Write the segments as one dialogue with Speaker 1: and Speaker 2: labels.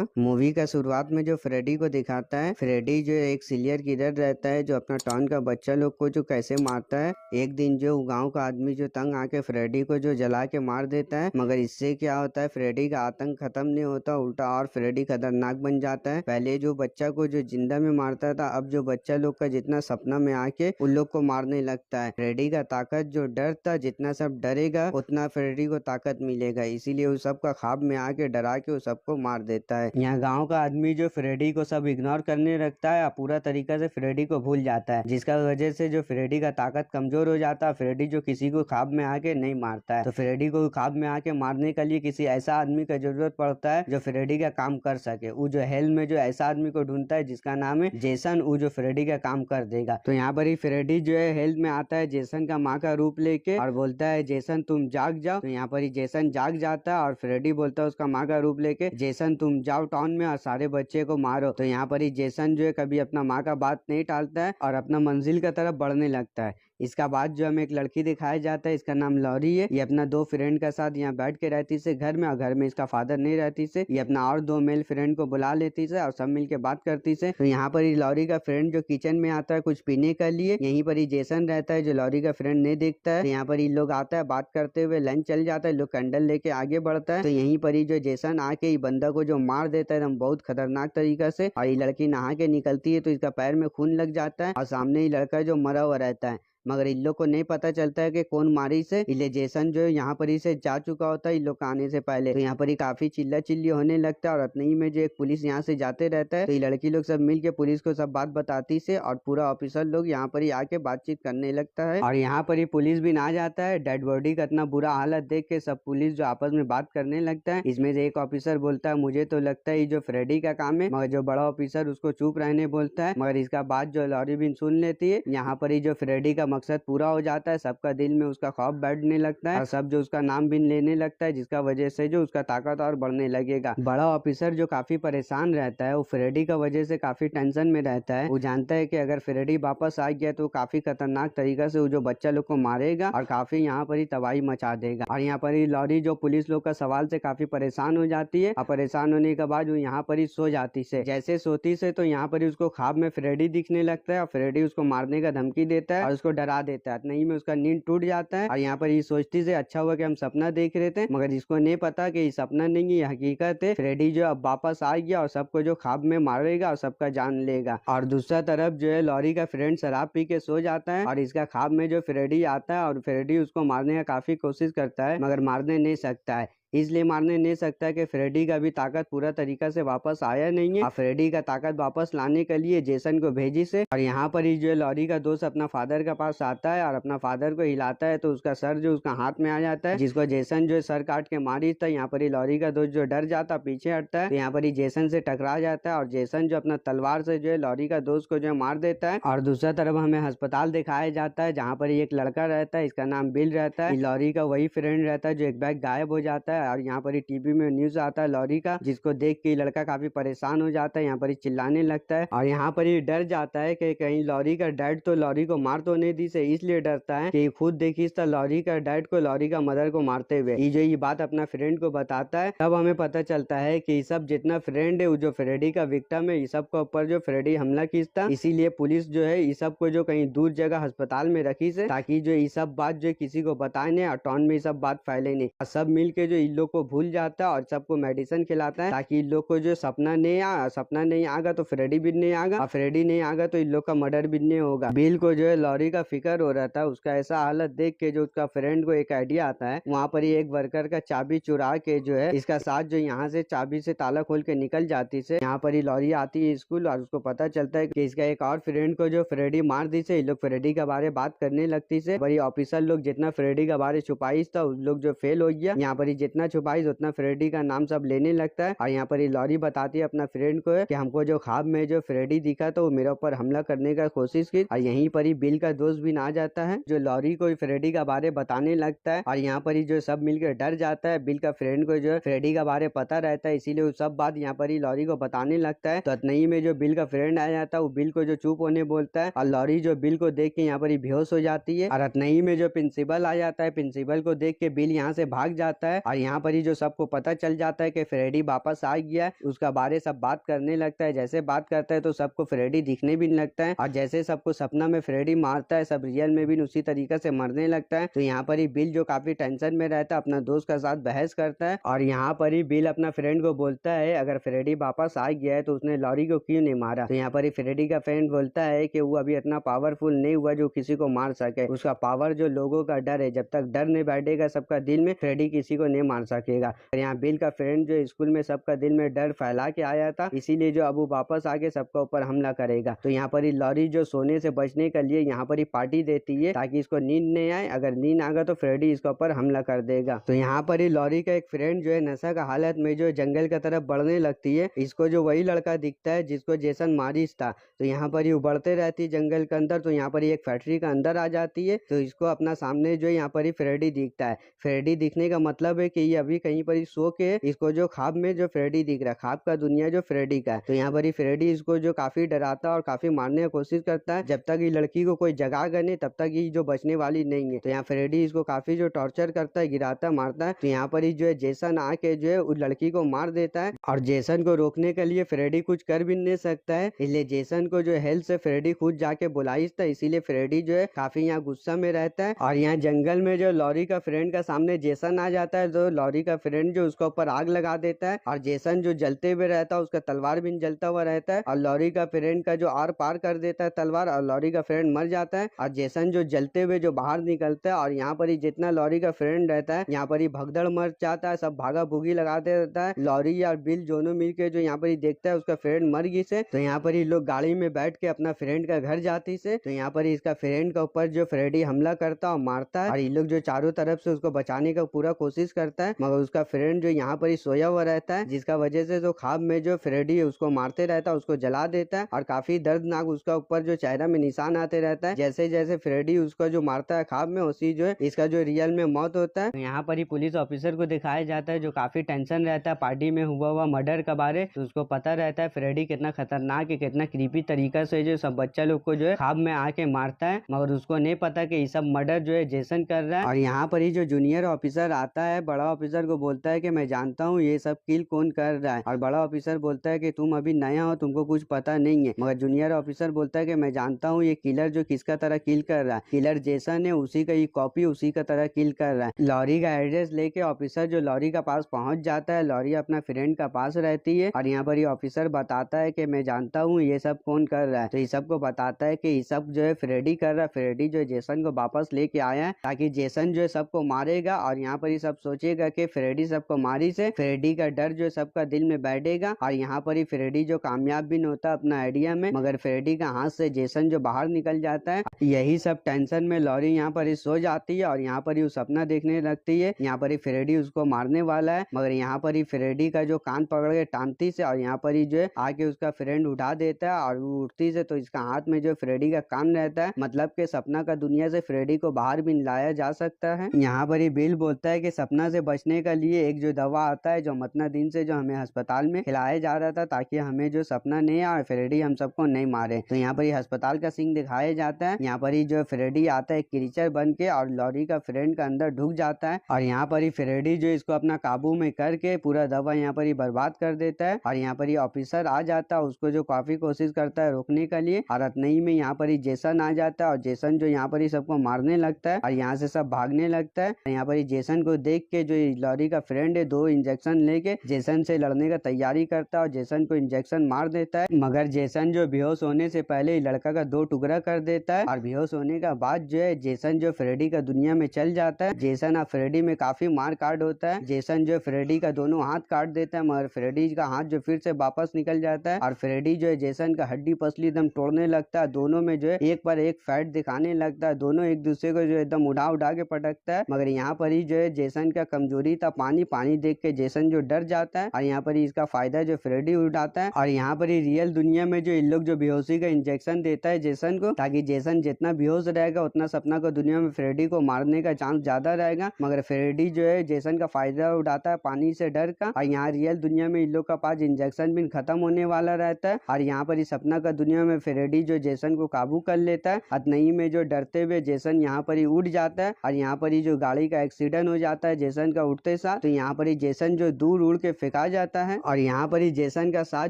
Speaker 1: था। मूवी का शुरुआत में जो फ्रेडी को दिखाता है, फ्रेडी जो एक सीरियल किलर रहता है जो अपना टॉन का बच्चा लोग को जो कैसे मारता है। एक दिन जो गांव का आदमी जो तंग आके फ्रेडी को जो जला के मार देता है, मगर इससे क्या होता है, फ्रेडी का आतंक खत्म नहीं होता, उल्टा और फ्रेडी खतरनाक बन जाता है। पहले जो बच्चा को जो जिंदा में मारता था, अब जो बच्चा लोग का जितना सपना में आके उन लोग को मारने लगता है। फ्रेडी का ताकत जो डर था, जितना सब डरेगा उतना फ्रेडी को ताकत मिलेगा, इसीलिए उस सबका ख्वाब में आके डरा के उस सबको मार देता है। यहाँ गांव का आदमी जो फ्रेडी को सब इग्नोर करने लगता है और पूरा तरीका से फ्रेडी को भूल जाता है, जिसका वजह से जो फ्रेडी का ताकत कमजोर हो जाता है। फ्रेडी जो किसी को ख्वाब में आके नहीं मारता है, तो फ्रेडी को ख्वाब में आके मारने के लिए किसी ऐसा आदमी का जरूरत पड़ता है जो फ्रेडी का काम कर सके। वो जो हेल में जो ऐसा आदमी को ढूंढता है जिसका नाम है जेसन, वो जो फ्रेडी का काम कर देगा। तो यहाँ पर ही फ्रेडी जो है हेल्थ में आता है जेसन का माँ का रूप लेके और बोलता है जेसन तुम जाग जाओ। तो यहाँ पर ही जेसन जाग जाता है और फ्रेडी बोलता है उसका माँ का रूप लेके, जेसन तुम जाओ टाउन में और सारे बच्चे को मारो। तो यहाँ पर ही जेसन जो है कभी अपना माँ का बात नहीं टालता है और अपना मंजिल की तरफ बढ़ने लगता है। इसका बाद जो हमें एक लड़की दिखाया जाता है, इसका नाम लॉरी है। ये अपना दो फ्रेंड के साथ यहाँ बैठ के रहती से घर में, और घर में इसका फादर नहीं रहती से ये अपना और दो मेल फ्रेंड को बुला लेती से और सब मिलके बात करती से। तो यहाँ पर ही लॉरी का फ्रेंड जो किचन में आता है कुछ पीने के लिए, यहीं पर ही जेसन रहता है जो लॉरी का फ्रेंड नहीं देखता है। तो यहाँ पर ही लोग आता है, बात करते हुए लंच चल जाता है, लोग कैंडल लेके आगे बढ़ता है। तो यहीं पर ही जो जेसन आके बंदा को जो मार देता है एकदम बहुत खतरनाक तरीका से, और ये लड़की नहा के निकलती है तो इसका पैर में खून लग जाता है और सामने ही लड़का जो मरा हुआ रहता है, मगर इन लोग को नहीं पता चलता है कि कौन मारी से। इसलिए जेसन जो यहाँ पर ही से जा चुका होता है इन लोग आने से पहले। तो यहाँ पर ही काफी चिल्ला चिल्ली होने लगता है और उतने ही में जो एक पुलिस यहाँ से जाते रहता है, तो ये लड़की लोग सब मिल के पुलिस को सब बात बताती से और पूरा ऑफिसर लोग यहाँ पर ही आके बातचीत करने लगता है। और यहाँ पर ही पुलिस भी ना जाता है। डेड बॉडी का इतना बुरा हालत देख के सब पुलिस जो आपस में बात करने लगता है। इसमें से एक ऑफिसर बोलता है मुझे तो लगता है ये जो फ्रेडी का काम है, मगर जो बड़ा ऑफिसर उसको चुप रहने बोलता है। मगर इसका बात जो लॉरी भी सुन लेती है। यहाँ पर ही जो फ्रेडी का मकसद पूरा हो जाता है, सबका दिल में उसका खौफ बैठने लगता है और सब जो उसका नाम भी लेने लगता है, जिसका वजह से जो उसका ताकत और बढ़ने लगेगा। बड़ा ऑफिसर जो काफी परेशान रहता है, वो फ्रेडी का वजह से काफी टेंशन में रहता है। वो जानता है कि अगर फ्रेडी वापस आ गया तो काफी खतरनाक तरीका से वो जो बच्चा लोग को मारेगा और काफी यहाँ पर ही तबाही मचा देगा। और यहाँ पर ही लॉरी जो पुलिस लोग का सवाल से काफी परेशान हो जाती है और परेशान होने के बाद वो यहाँ पर ही सो जाती से। जैसे सोती से तो यहाँ पर ही उसको ख्वाब में फ्रेडी दिखने लगता है और फ्रेडी उसको मारने का धमकी देता है और उसको डरा देता है। नहीं में उसका नींद टूट जाता है और यहाँ पर ये सोचती से अच्छा हुआ कि हम सपना देख रहे थे, मगर इसको नहीं पता कि ये सपना नहीं है, हकीकत है। फ्रेडी जो अब वापस आ गया और सबको जो ख्वाब में मारेगा और सबका जान लेगा। और दूसरा तरफ जो है लॉरी का फ्रेंड शराब पी के सो जाता है और इसका ख्वाब में जो फ्रेडी आता है और फ्रेडी उसको मारने का काफी कोशिश करता है, मगर मारने नहीं सकता है। इसलिए मारने नहीं सकता कि फ्रेडी का भी ताकत पूरा तरीका से वापस आया नहीं है और फ्रेडी का ताकत वापस लाने के लिए जेसन को भेजी से। और यहाँ पर ही जो लॉरी का दोस्त अपना फादर के पास आता है और अपना फादर को हिलाता है तो उसका सर जो उसका हाथ में आ जाता है, जिसको जेसन जो सर काट के मारी था। यहाँ पर ही लॉरी का दोस्त जो डर जाता पीछे हटता है, तो यहाँ पर ही जेसन से टकरा जाता है और जेसन जो अपना तलवार से जो है लॉरी का दोस्त को जो मार देता है। और दूसरा तरफ हमें अस्पताल दिखाया जाता है जहाँ पर एक लड़का रहता है, इसका नाम बिल रहता है। लॉरी का वही फ्रेंड रहता है जो एक बैग गायब हो जाता है और यहाँ पर ही टीवी में न्यूज आता है लॉरी का, जिसको देख के लड़का काफी परेशान हो जाता है, यहाँ पर ही चिल्लाने लगता है और यहाँ पर ही डर जाता है कि कहीं लॉरी का डैड तो लॉरी को मार तो नहीं दी से, इसलिए डरता है कि खुद देखी लॉरी का डैड को लॉरी का मदर को मारते हुए। ये बात अपना फ्रेंड को बताता है, तब हमें पता चलता है कि ये सब जितना फ्रेंड है वो जो फ्रेडी का विक्टिम है, ये सब के ऊपर जो फ्रेडी हमला किया, इसीलिए पुलिस जो है ये सब को जो कहीं दूर जगह अस्पताल में रखी से, ताकि जो ये सब बात जो किसी को बताए नहीं और टाउन में ये सब बात फैले नहीं। सब मिल के जो इन लोग को भूल जाता है और सबको मेडिसिन खिलाता है ताकि इन लोग को जो सपना नहीं आगा तो फ्रेडी भी नहीं आगा और फ्रेडी नहीं आगा तो इन लोग का मर्डर भी नहीं होगा। बिल को जो है लॉरी का फिक्र हो रहा था, उसका ऐसा हालत देख के जो उसका फ्रेंड को एक आइडिया आता है, वहाँ पर ही एक वर्कर का चाबी चुरा के जो है इसका साथ जो यहाँ से चाबी से ताला खोल के निकल जाती से। यहाँ पर ही लॉरी आती है स्कूल और उसको पता चलता है कि इसका एक और फ्रेंड को जो फ्रेडी मार दी से, इन लोग फ्रेडी के बारे बात करने लगती से। बड़ी ऑफिसर लोग जितना फ्रेडी के बारे छुपाई था उस लोग जो फेल हो गया, यहाँ पर ही जितना छुपाई उतना फ्रेडी का नाम सब लेने लगता है। और यहाँ पर ही लॉरी बताती है अपना फ्रेंड को कि हमको जो ख्वाब में जो फ्रेडी दिखा तो वो मेरे ऊपर हमला करने का कोशिश की। और यहीं पर ही बिल का दोस्त भी ना जाता है जो लॉरी को फ्रेडी का बारे बताने लगता है और यहाँ पर ही जो सब मिलकर डर जाता है। बिल का फ्रेंड को जो फ्रेडी का बारे पता रहता है, इसीलिए वो सब बात यहाँ पर ही लॉरी को बताने लगता है। तो इतने में जो बिल का फ्रेंड आ जाता है वो बिल को जो चुप होने बोलता है और लॉरी जो बिल को देख के यहाँ पर ही बेहोश हो जाती है। और इतने में जो प्रिंसिपल आ जाता है, प्रिंसिपल को देख के बिल यहाँ से भाग जाता है और यहाँ यहाँ पर ही जो सबको पता चल जाता है कि फ्रेडी वापस आ गया है, उसका बारे सब बात करने लगता है। जैसे बात करता है तो सबको फ्रेडी दिखने भी लगता है, और जैसे सबको सपना में फ्रेडी मारता है, सब रियल में भी उसी तरीके से मरने लगता है। तो यहाँ पर ही बिल जो काफी टेंशन में रहता है, अपना दोस्त के साथ बहस करता है, और यहाँ पर ही बिल अपना फ्रेंड को बोलता है अगर फ्रेडी वापस आ गया है तो उसने लॉरी को क्यों नहीं मारा। तो यहाँ पर ही फ्रेडी का फ्रेंड बोलता है कि वो अभी इतना पावरफुल नहीं हुआ जो किसी को मार सके, उसका पावर जो लोगों का डर है, जब तक डर नहीं बैठेगा सबका दिल में, फ्रेडी किसी को नहीं मार सकेगा। और यहाँ बिल का फ्रेंड जो स्कूल में सबका दिल में डर फैला के आया था, इसीलिए जो अब वो वापस आके सबका ऊपर हमला करेगा। तो यहाँ पर ही लॉरी जो सोने से बचने के लिए यहाँ पर ही पार्टी देती है ताकि इसको नींद नहीं आए, अगर नींद आ गया तो फ्रेडी इसके ऊपर हमला कर देगा। तो यहाँ पर ही लॉरी का एक फ्रेंड जो है नशा का हालत में जो जंगल की तरफ बढ़ने लगती है, इसको जो वही लड़का दिखता है जिसको जेसन मारिस था। तो यहाँ पर ही उबड़ते रहती है जंगल के अंदर, तो यहाँ पर एक फैक्ट्री के अंदर आ जाती है। तो इसको अपना सामने जो यहाँ पर ही फ्रेडी दिखता है। फ्रेडी दिखने का मतलब है कि ये अभी कहीं पर ही सो के इसको जो ख्वाब में जो फ्रेडी दिख रहा है, ख्वाब का दुनिया जो फ्रेडी का है। तो यहाँ पर ही फ्रेडी इसको जो काफी डराता है और काफी मारने की कोशिश करता है। जब तक ये लड़की को कोई जगाएगा नहीं तब तक ये जो बचने वाली नहीं है। तो यहाँ फ्रेडी इसको काफी जो टॉर्चर करता है, गिराता मारता है। तो यहाँ पर ही जो है जेसन आके जो है उस लड़की को मार देता है, और जेसन को रोकने के लिए फ्रेडी कुछ कर भी नहीं सकता है, इसलिए जेसन को जो हेल्प से फ्रेडी खुद जाके बुलाइस था। इसीलिए फ्रेडी जो है काफी यहाँ गुस्सा में रहता है। और यहाँ जंगल में जो लॉरी का फ्रेंड का सामने जेसन आ जाता है, तो लॉरी का फ्रेंड जो उसके ऊपर आग लगा देता है, और जेसन जो जलते हुए रहता है, उसका तलवार भी जलता हुआ रहता है, और लॉरी का फ्रेंड का जो आर पार कर देता है तलवार, और लॉरी का फ्रेंड मर जाता है। और जेसन जो जलते हुए जो बाहर निकलता है, और यहाँ पर ही जितना लॉरी का फ्रेंड रहता है यहाँ पर ही भगदड़ मर जाता है, सब भागा भूगी लगाते रहता है। लॉरी और बिल दोनों मिलके जो यहाँ पर ही देखता है उसका फ्रेंड मर गई से। तो यहाँ पर ही लोग गाड़ी में बैठ के अपना फ्रेंड का घर जाती से। तो यहाँ पर इसका फ्रेंड का ऊपर जो फ्रेडी हमला करता और मारता है, और ये लोग जो चारों तरफ से उसको बचाने का पूरा कोशिश करता है, मगर उसका फ्रेंड जो यहाँ पर ही सोया हुआ रहता है, जिसका वजह से जो ख्वाब में जो फ्रेडी है उसको मारते रहता है, उसको जला देता है, और काफी दर्दनाक उसका ऊपर जो चेहरा में निशान आते रहता है। जैसे जैसे फ्रेडी उसको जो मारता है ख्वाब में, उसी जो है इसका जो रियल में मौत होता है। तो यहाँ पर ही पुलिस ऑफिसर को दिखाया जाता है जो काफी टेंशन रहता है पार्टी में हुआ मर्डर के बारे। तो उसको पता रहता है फ्रेडी कितना खतरनाक है, कितना क्रीपी तरीका से जो सब बच्चा लोग को जो है ख्वाब में आके मारता है, मगर उसको नहीं पता कि ये सब मर्डर जो है जेसन कर रहा है। और यहाँ पर ही जो जूनियर ऑफिसर आता है, बड़ा ऑफिसर को बोलता है कि मैं जानता हूँ ये सब किल कौन कर रहा है, और बड़ा ऑफिसर बोलता है कि तुम अभी नया हो, तुमको कुछ पता नहीं है। मगर जूनियर ऑफिसर बोलता है कि मैं जानता हूँ ये किलर जो किसका तरह किल कर रहा है, किलर जेसन है, उसी का ये कॉपी उसी का तरह किल कर रहा है। लॉरी का एड्रेस लेके ऑफिसर जो लॉरी का पास पहुंच जाता है। लॉरी अपना फ्रेंड का पास रहती है, और यहाँ पर ये ऑफिसर बताता है कि मैं जानता हूँ ये सब कौन कर रहा है। तो ये सबको बताता है कि ये सब जो है फ्रेडी कर रहा है। फ्रेडी जो जेसन को वापस लेके आया है ताकि जेसन जो है सबको मारेगा, और यहाँ पर ये सब सोचेगा कि फ्रेडी सबको मारी से फ्रेडी का डर जो सबका दिल में बैठेगा। और यहाँ पर ही फ्रेडी जो कामयाब भी नहीं होता अपना आइडिया में, मगर फ्रेडी का हाथ से जेसन जो बाहर निकल जाता है। यही सब टेंशन में लॉरी यहाँ पर ही सो जाती है, और यहाँ पर ही सपना देखने लगती है। यहाँ पर ही फ्रेडी उसको मारने वाला है, मगर यहाँ पर ही फ्रेडी का जो कान पकड़ के टांगती से, और यहाँ पर ही जो है आके उसका फ्रेंड उठा देता है, और वो उठती से तो इसका हाथ में जो फ्रेडी का कान रहता है, मतलब के सपना का दुनिया से फ्रेडी को बाहर भी लाया जा सकता है। यहाँ पर ही बिल बोलता है कि सपना से बचने के लिए एक जो दवा आता है जो इतना दिन से जो हमें अस्पताल में खिलाया जा रहा था, ताकि हमें जो सपना नहीं आए, फ्रेडी हम सबको नहीं मारे। तो यहाँ पर ही अस्पताल का सीन दिखाया जाता है। यहाँ पर ही जो फ्रेडी आता है क्रीचर बन के, और लॉरी का फ्रेंड का अंदर ढुक जाता है, और यहाँ पर ही फ्रेडी जो इसको अपना काबू में करके पूरा दवा यहाँ पर ही बर्बाद कर देता है। और यहाँ पर ही ऑफिसर आ जाता है, उसको जो काफी कोशिश करता है रोकने के लिए, और नहीं में यहाँ पर ही जेसन आ जाता है, और जेसन जो यहाँ पर ही सबको मारने लगता है, और यहाँ से सब भागने लगता है। यहाँ पर ही जेसन को देख के जो लॉरी का फ्रेंड है 2 इंजेक्शन लेके जेसन से लड़ने का तैयारी करता है, और जेसन को इंजेक्शन मार देता है। मगर जेसन जो बेहोश होने से पहले लड़का का 2 टुकड़ा कर देता है, और बेहोश होने का बाद जो है जेसन जो फ्रेडी का दुनिया में चल जाता है। जेसन और फ्रेडी में काफी मार काट होता है। जेसन जो फ्रेडी का दोनों हाथ काट देता है, मगर फ्रेडी का हाथ जो फिर से वापस निकल जाता है, और फ्रेडी जो है जेसन का हड्डी पसली एकदम तोड़ने लगता है। दोनों में जो है एक पर एक फाइट दिखाने लगता है, दोनों एक दूसरे को जो एकदम उड़ा उड़ा के पटकता है। मगर यहाँ पर ही जो है जेसन का कमजोरी था पानी देख के जेसन जो डर जाता है, और यहाँ पर ही इसका फायदा जो फ्रेडी उठाता है। और यहाँ पर ही रियल दुनिया में जो इन लोग जो बेहोशी का इंजेक्शन देता है जेसन को, ताकि जेसन जितना बेहोश रहेगा उतना सपना को दुनिया में फ्रेडी को मारने का चांस ज्यादा रहेगा। मगर फ्रेडी जो है जेसन का फायदा उठाता है पानी से डर का, और यहाँ रियल दुनिया में इन लोग का पास इंजेक्शन भी खत्म होने वाला रहता है। और यहाँ पर ही सपना का दुनिया में फ्रेडी जो जेसन को काबू कर लेता है, नहीं में जो डरते हुए जेसन यहाँ पर ही उड़ जाता है, और यहाँ पर ही जो गाड़ी का एक्सीडेंट हो जाता है जेसन जेसन का उठते साथ, तो यहाँ पर ही जेसन जो दूर उड़ के फेंका जाता है और यहाँ पर ही जेसन का साथ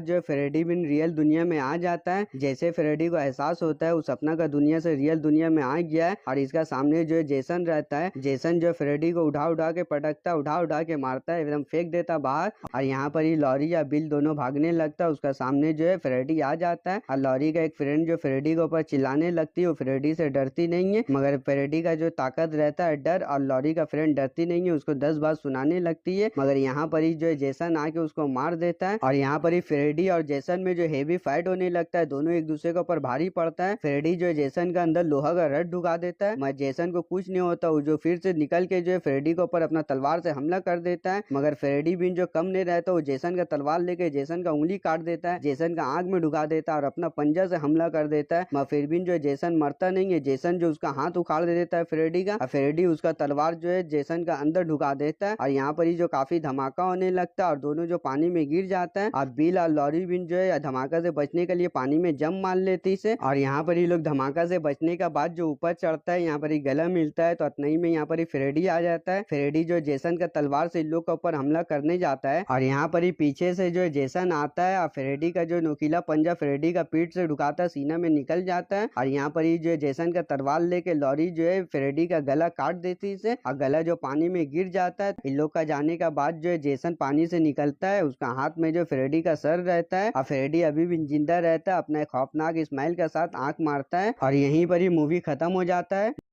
Speaker 1: जो है फ्रेडी भी रियल दुनिया में आ जाता है। जैसे फ्रेडी को एहसास होता है उस सपना का दुनिया से रियल दुनिया में आ गया है और इसका सामने जो है जेसन रहता है। जेसन जो फ्रेडी को उठा उठा के पटकता, उठा उठा के मारता है, एकदम फेंक देता बाहर और यहाँ पर ही लॉरी या बिल दोनों भागने लगता है। उसका सामने जो है फ्रेडी आ जाता है और लॉरी का एक फ्रेंड जो फ्रेडी के ऊपर चिल्लाने लगती है। वो फ्रेडी से डरती नहीं है, मगर फ्रेडी का जो ताकत रहता है डर, और लॉरी का फ्रेंड डरती नहीं है, उसको 10 बात सुनाने लगती है। मगर यहाँ पर ही जो है जेसन आके उसको मार देता है और यहाँ पर ही फ्रेडी और जेसन में जो हेवी फाइट होने लगता है। दोनों एक दूसरे के ऊपर भारी पड़ता है। फ्रेडी जो है जेसन का अंदर लोहा का रड ढुका देता है, मगर जेसन को कुछ नहीं होता। वो जो फिर से निकल के जो है फ्रेडी के ऊपर अपना तलवार से हमला कर देता है, मगर फ्रेडी भी जो कम नहीं रहता, वो जेसन का तलवार लेके जेसन का उंगली काट देता है, जेसन का आंख में ढुका देता है और अपना पंजा से हमला कर देता है। मगर फिर भी जो जेसन मरता नहीं है। जेसन जो उसका हाथ उखाड़ दे देता है फ्रेडी का, और फ्रेडी उसका तलवार जो है जेसन का अंदर ढुका देता है और यहाँ पर ही जो काफी धमाका होने लगता है और दोनों जो पानी में गिर जाता है। और बिल और लॉरी भी जो है धमाका से बचने के लिए पानी में जम मार लेती से, और यहाँ पर ही लोग धमाका से बचने का बाद जो ऊपर चढ़ता है, यहाँ पर ही गला मिलता है, तो इतने में यहाँ पर ही फ्रेडी आ जाता है। फ्रेडी जो जेसन का तलवार से इन लोग के ऊपर हमला करने जाता है और यहाँ पर ही पीछे से जो है जेसन आता है और फ्रेडी का जो नुकीला पंजा फ्रेडी का पीठ से ढुकाता सीना में निकल जाता है और यहाँ पर ही जो है जेसन का तलवार लेके लॉरी जो है फ्रेडी का गला काट देती से, और गला जो पानी में गिर जाता है। इन लोग का जाने का बाद जो है जेसन पानी से निकलता है, उसका हाथ में जो फ्रेडी का सर रहता है और फ्रेडी अभी भी जिंदा रहता है। अपना खौफनाक स्माइल के साथ आंख मारता है और यहीं पर ही मूवी खत्म हो जाता है।